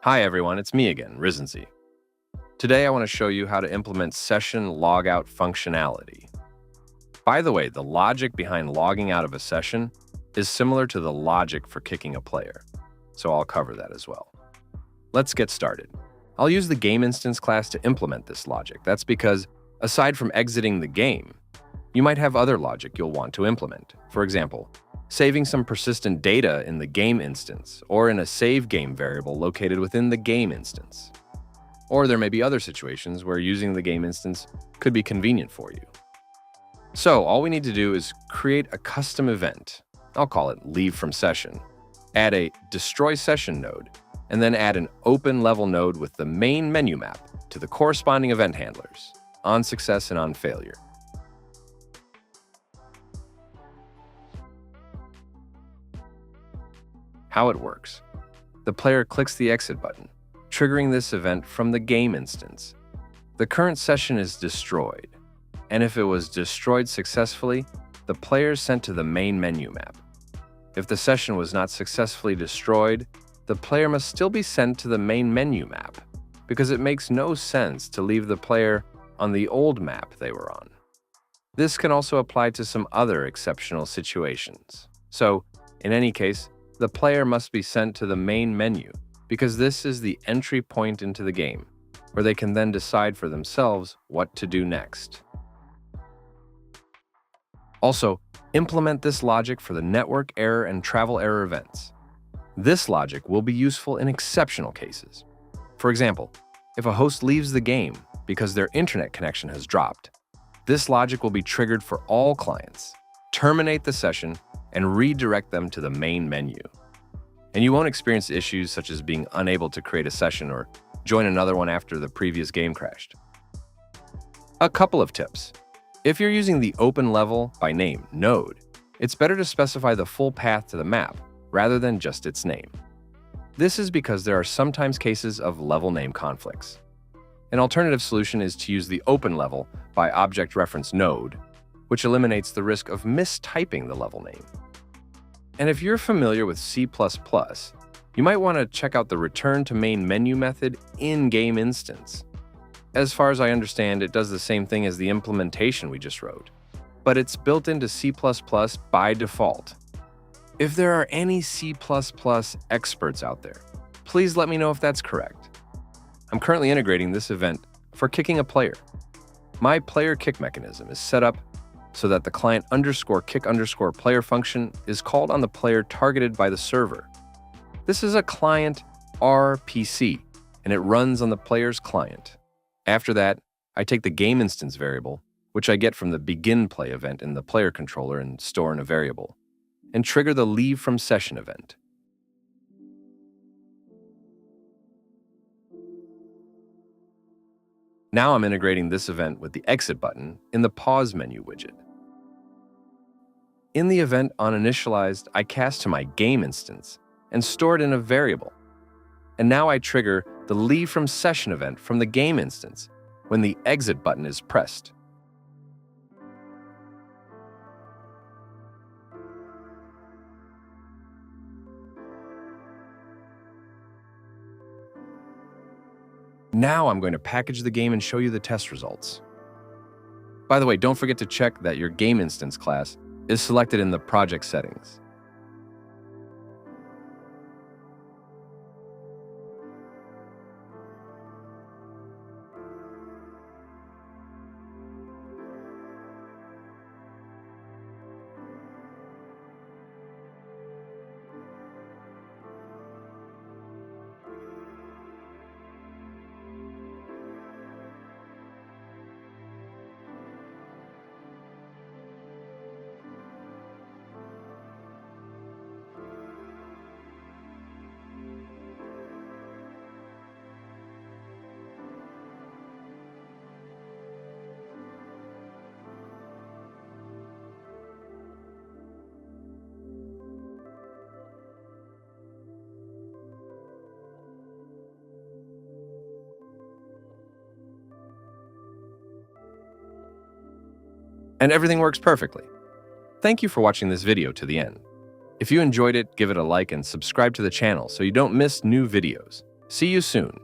Hi everyone, it's me again, Risensy. Today I want to show you how to implement session logout functionality. By the way, the logic behind logging out of a session is similar to the logic for kicking a player, so I'll cover that as well. Let's get started. I'll use the game instance class to implement this logic. That's because, aside from exiting the game, you might have other logic you'll want to implement. For example, saving some persistent data in the game instance or in a save game variable located within the game instance. Or there may be other situations where using the game instance could be convenient for you. So all we need to do is create a custom event. I'll call it leave from session. Add a destroy session node, and then add an open level node with the main menu map to the corresponding event handlers, on success and on failure. How it works. The player clicks the exit button, triggering this event from the game instance. The current session is destroyed, and if it was destroyed successfully, the player is sent to the main menu map. If the session was not successfully destroyed, the player must still be sent to the main menu map, because it makes no sense to leave the player on the old map they were on. This can also apply to some other exceptional situations. So, in any case, the player must be sent to the main menu because this is the entry point into the game, where they can then decide for themselves what to do next. Also, implement this logic for the network error and travel error events. This logic will be useful in exceptional cases. For example, if a host leaves the game because their internet connection has dropped, this logic will be triggered for all clients. Terminate the session and redirect them to the main menu. And you won't experience issues such as being unable to create a session or join another one after the previous game crashed. A couple of tips. If you're using the open level by name node, it's better to specify the full path to the map rather than just its name. This is because there are sometimes cases of level name conflicts. An alternative solution is to use the open level by object reference node, which eliminates the risk of mistyping the level name. And if you're familiar with C++, you might want to check out the return to main menu method in game instance. As far as I understand, it does the same thing as the implementation we just wrote, but it's built into C++ by default. If there are any C++ experts out there, please let me know if that's correct. I'm currently integrating this event for kicking a player. My player kick mechanism is set up so that the client _kick_ player function is called on the player targeted by the server. This is a client RPC, and it runs on the player's client. After that, I take the game instance variable, which I get from the begin play event in the player controller and store in a variable, and trigger the leave from session event. Now I'm integrating this event with the exit button in the pause menu widget. In the event onInitialized, I cast to my game instance and store it in a variable. And now I trigger the leave from session event from the game instance when the exit button is pressed. Now I'm going to package the game and show you the test results. By the way, don't forget to check that your game instance class is selected in the project settings. And everything works perfectly. Thank you for watching this video to the end. If you enjoyed it, give it a like and subscribe to the channel so you don't miss new videos. See you soon.